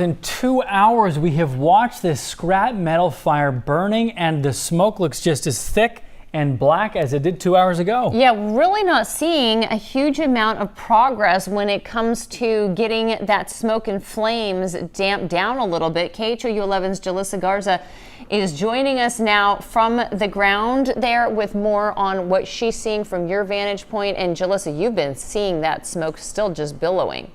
In 2 hours, we have watched this scrap metal fire burning, and the smoke looks just as thick and black as it did 2 hours ago. Yeah, really not seeing a huge amount of progress when it comes to getting that smoke and flames damped down a little bit. KHOU 11's Julissa Garza is joining us now from the ground there with more on what she's seeing from your vantage point. And Julissa, you've been seeing that smoke still just billowing.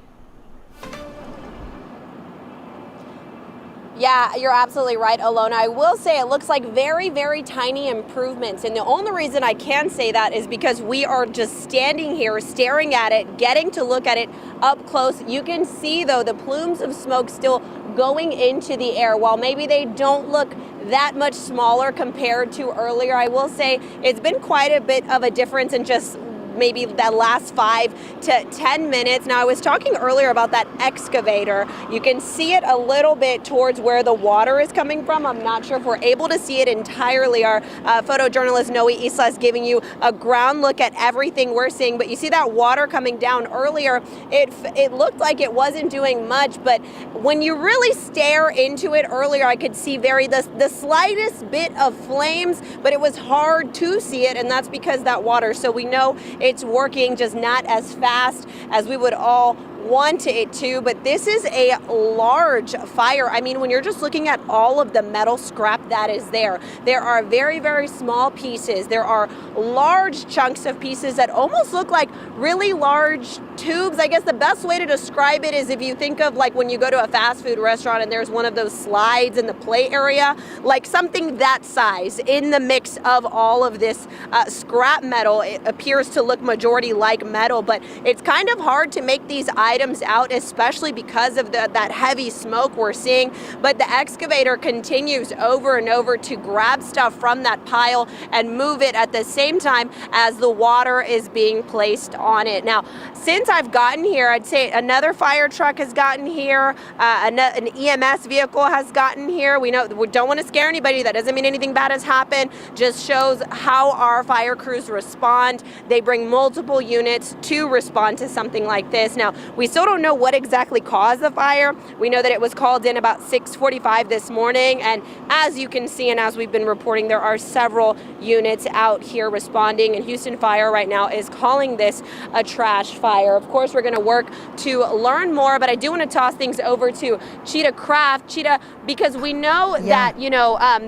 Yeah, you're absolutely right, Alona. I will say it looks like very, very tiny improvements. And the only reason I can say that is because we are just standing here staring at it, getting to look at it up close. You can see, though, the plumes of smoke still going into the air. While maybe they don't look that much smaller compared to earlier, I will say it's been quite a bit of a difference in just maybe that last 5 to 10 minutes. Now, I was talking earlier about that excavator. You can see it a little bit towards where the water is coming from. I'm not sure if we're able to see it entirely. Our photojournalist Noe Isla is giving you a ground look at everything we're seeing, but you see that water coming down earlier. It looked like it wasn't doing much, but when you really stare into it earlier, I could see the slightest bit of flames, but it was hard to see it, and that's because that water. So we know it's working, just not as fast as we would all want it to, but this is a large fire. I mean, when you're just looking at all of the metal scrap that is there are very, very small pieces. There are large chunks of pieces that almost look like really large tubes. I guess the best way to describe it is if you think of like when you go to a fast food restaurant and there's one of those slides in the play area, like something that size in the mix of all of this scrap metal. It appears to look majority like metal, but it's kind of hard to make these items out, especially because of that heavy smoke we're seeing. But the excavator continues over and over to grab stuff from that pile and move it at the same time as the water is being placed on it. Now, since I've gotten here, I'd say another fire truck has gotten here, an EMS vehicle has gotten here. We don't want to scare anybody. That doesn't mean anything bad has happened. Just shows how our fire crews respond. They bring multiple units to respond to something like this. Now, we still don't know what exactly caused the fire. We know that it was called in about 6:45 this morning, and as you can see and as we've been reporting, there are several units out here responding, and Houston Fire right now is calling this a trash fire. Of course, we're going to work to learn more, but I do want to toss things over to Cheetah Craft. Cheetah, because we know that,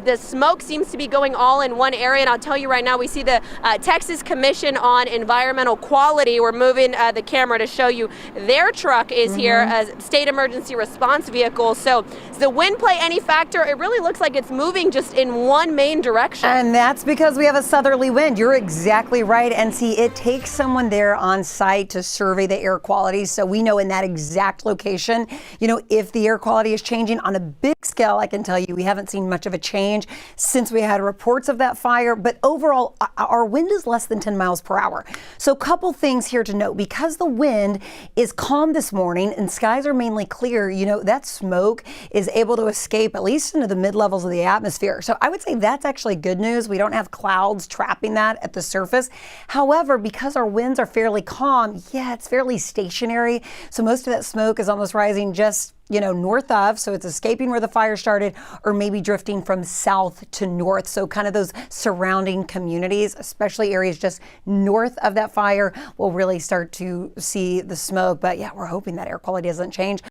the smoke seems to be going all in one area, and I'll tell you right now, we see the Texas Commission on Environmental Quality. We're moving the camera to show you their truck is here, a state emergency response vehicle. So does the wind play any factor? It really looks like it's moving just in one main direction. And that's because we have a southerly wind. You're exactly right. And see, it takes someone there on site to survey the air quality. So we know in that exact location, if the air quality is changing on a big scale, I can tell you we haven't seen much of a change since we had reports of that fire. But overall, our wind is less than 10 miles per hour. So a couple things here to note. Because the wind is calm this morning and skies are mainly clear, that smoke is able to escape at least into the mid-levels of the atmosphere. So I would say that's actually good news. We don't have clouds trapping that at the surface. However, because our winds are fairly calm, it's fairly stationary. So most of that smoke is almost rising just north of, so it's escaping where the fire started or maybe drifting from south to north. So kind of those surrounding communities, especially areas just north of that fire, will really start to see the smoke. But we're hoping that air quality doesn't change.